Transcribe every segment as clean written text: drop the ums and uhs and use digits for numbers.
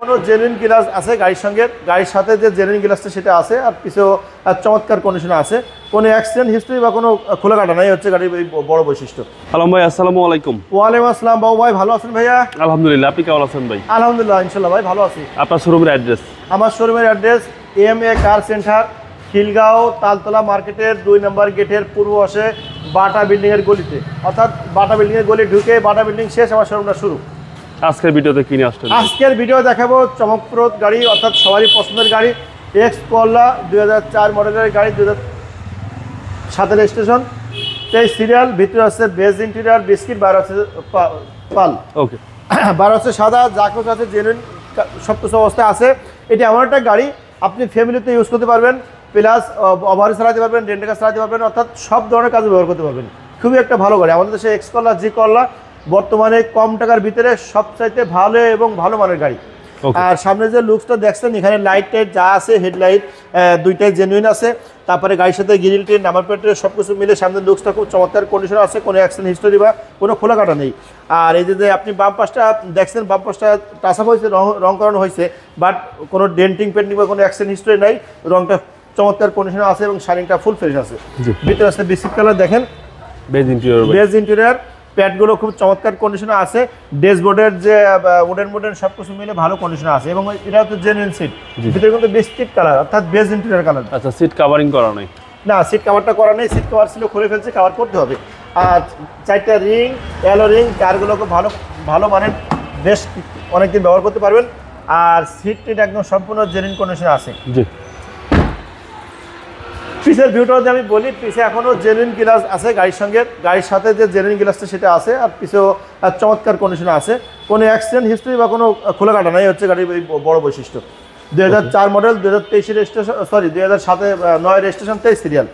কোনো genuine glass আছে গাড়ির সঙ্গে, গাড়ির সাথে যে জেনুইন গ্লাসটা সেটা আছে, আর পিছেও চমৎকার কন্ডিশনে আছে। কোনো অ্যাক্সিডেন্ট হিস্ট্রি বা কোনো খোলা কাটা নাই, হচ্ছে গাড়ির এই বড় বৈশিষ্ট্য। আলম ভাই আসসালামু আলাইকুম। ওয়ালাইকুম আসসালাম বাবু ভাই, ভালো আছেন ভাইয়া? আলহামদুলিল্লাহ, আপনি কেমন আছেন ভাই? আলহামদুলিল্লাহ, ইনশাল্লাহ ভাই ভালো আছি। আপনার শোরুমের অ্যাড্রেস? আমার শোরুমের address MA car centre, Khilgaon Taltala মার্কেটের 2 নম্বর গেটের পূর্ব পাশে বাটা বিল্ডিংয়ের গলিতে, অর্থাৎ বাটা বিল্ডিংয়ের গলি ঢুকে বাটা বিল্ডিং শেষ আমার শোরুমটা শুরু। আজকের ভিডিওতে কি নিয়ে আসছেন? আজকের ভিডিও দেখাবো চমকপ্রদ গাড়ি, অর্থাৎ সবারই পছন্দের গাড়ি, এক্স করলা 2004 মডেলের গাড়ি, 2007 রেজিস্ট্রেশন, 23 সিরিয়াল। ভিতরে আছে বেজ ইন্টেরিয়র, বিস্কিট, বাইরে আছে পাল। ওকে, বাইরে আছে সাদা, যা কিছু আছে জেনুইন সব কিছু অবস্থায় আছে। এটি এমন একটা গাড়ি আপনি ফ্যামিলিতে ইউজ করতে পারবেন, প্লাস ওভারে চালাতে পারবেন, রেন্টে কাজ চালাতে পারবেন, অর্থাৎ সব ধরনের কাজে ব্যবহার করতে পারবেন। খুবই একটা ভালো গাড়ি। আমাদের দেশে এক্স করলা, জি করলা বর্তমানে কম টাকার ভিতরে সবচাইতে ভালো এবং ভালো মানের গাড়ি। আর সামনে যে লুকসটা দেখছেন, এখানে লাইট টাইট যা আছে, হেডলাইট দুইটাই জেনুইন আছে। তারপরে গাড়ির সাথে গ্রিল টিন, নাম্বার প্লেটের সব কিছু মিলে সামনের লুকসটা খুব চমৎকার কন্ডিশন আছে, কোনো অ্যাক্সিডেন্ট হিস্টোরি বা কোনো খোলা কাটা নেই। আর এই যে আপনি বাম পাশটা দেখছেন, বাম পাশটা টাচ আপ হয়েছে, রং করানো হয়েছে, বাট কোনো ডেন্টিং পেন্টিং বা কোনো অ্যাক্সিডেন্ট হিস্টোরি নাই। রংটা চমৎকার কন্ডিশনে আছে এবং শাইনিংটা ফুল ফ্রেশ আছে। ভিতরে আছে বিস্কিট কালার, দেখেন বেজ ইন্টেরিয়র, প্যাডগুলো খুব চমৎকার কন্ডিশনে আছে। ড্যাশবোর্ডের যে উডেন সব কিছু মিলে ভালো কন্ডিশনে আছে এবং এটা হচ্ছে জেনুইন সিট। ভিতরে কিন্তু বিস্কিট কালার, অর্থাৎ বেজ ইন্টেরিয়র কালার। আচ্ছা, সিট কভারিং করা নেই? না, সিট কভারটা করা নেই। সিট কভার ছিল, খুলে ফেলছে, কভার করতে হবে। আর 4টা রিং, অ্যালো রিং, টায়ারগুলোকে ভালো মানের, বেশ অনেকদিন ব্যবহার করতে পারবেন। আর সিটটি একদম সম্পূর্ণ জেনুইন কন্ডিশনে আছে। জি। পিসের ভিউটা যদি আমি বলি, পিসে এখনও জেনুইন গ্লাস আছে গাড়ির সঙ্গে, গাড়ির সাথে যে জেনুইন গ্লাসটা সেটা আছে, আর পিছেও চমৎকার কন্ডিশনে আছে। কোনো অ্যাক্সিডেন্ট হিস্ট্রি বা কোনো খোলা কাটা নাই, হচ্ছে গাড়ির এই বড় বৈশিষ্ট্য। 2004 model, 2023 registration, sorry 2007 registration, 23 serial.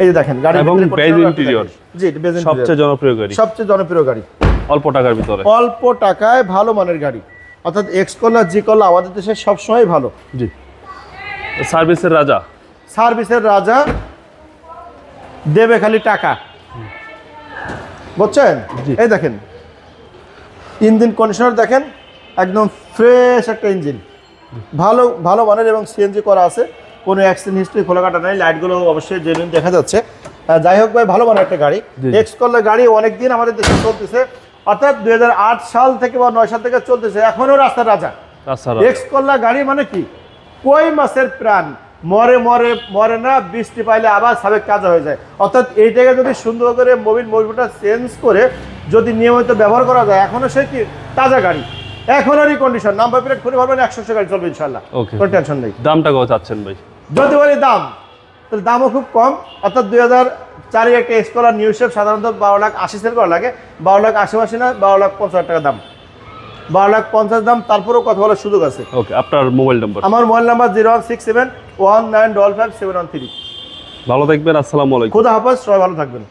এই যে দেখেন গাড়ি এবং বেজ ইন্টেরিয়র। জি, বেজ ইন্টেরিয়র সবচেয়ে জনপ্রিয় গাড়ি, সবচেয়ে জনপ্রিয় গাড়ি অল্প টাকার ভিতরে, অল্প টাকায় ভালো মানের গাড়ি, অর্থাৎ এক্স করলা, জি করলা আমাদের দেশে সবসময় ভালো। জি। সার্ভিসের রাজা, সার্ভিসের রাজা, দেবে খালি টাকা, বুঝছেন? এই দেখেন ইঞ্জিন কন্ডিশনার, দেখেন একদম ফ্রেশ একটা ইঞ্জিন, ভালো মানের এবং সিএনজি করা আছে। কোনো অ্যাক্সিডেন্ট হিস্ট্রি, খোলা কাটা নাই। লাইটগুলো অবশ্যই জেনুইন দেখা যাচ্ছে। যাই হোক ভাই, ভালো মানের একটা গাড়ি। এক্স করলা গাড়ি অনেকদিন আমাদের দেশে চলতেছে, অর্থাৎ 2008 সাল থেকে বা 9 সাল থেকে চলতেছে, এখনও রাস্তার রাজা। এক্স করলা গাড়ি মানে কি, কই মাছের প্রাণ, মরে না, বৃষ্টি পাইলে আবার সাবেক কাজা হয়ে যায়। অর্থাৎ এইটাকে যদি সুন্দর করে মোবিলটা চেঞ্জ করে যদি নিয়মিত ব্যবহার করা যায়, এখনো সে কি তাজা গাড়ি, এখনেরই কন্ডিশন। নাম্বার প্লেট খুলে পারবেন, 100 গাড়ি চলবে ইনশাল্লাহ, কোনো টেনশন নেই। দামটা কত চাচ্ছেন ভাই? যদি বলি দাম, তাহলে দামও খুব কম। অর্থাৎ 2004 একটা এক্স করলা নিউ শেপ সাধারণত 12,80,000 সেল করা লাগে, 12,80,000 না, 12,50,000 টাকা দাম, 12,50,000 দাম। তারপরেও কথা বলার সুযোগ আছে। ওকে, আপনার মোবাইল নাম্বার? আমার মোবাইল নাম্বার 016719555713। ভালো থাকবেন, আসসালামু আলাইকুম। খুদা হাফেজ, সবাই ভালো থাকবেন।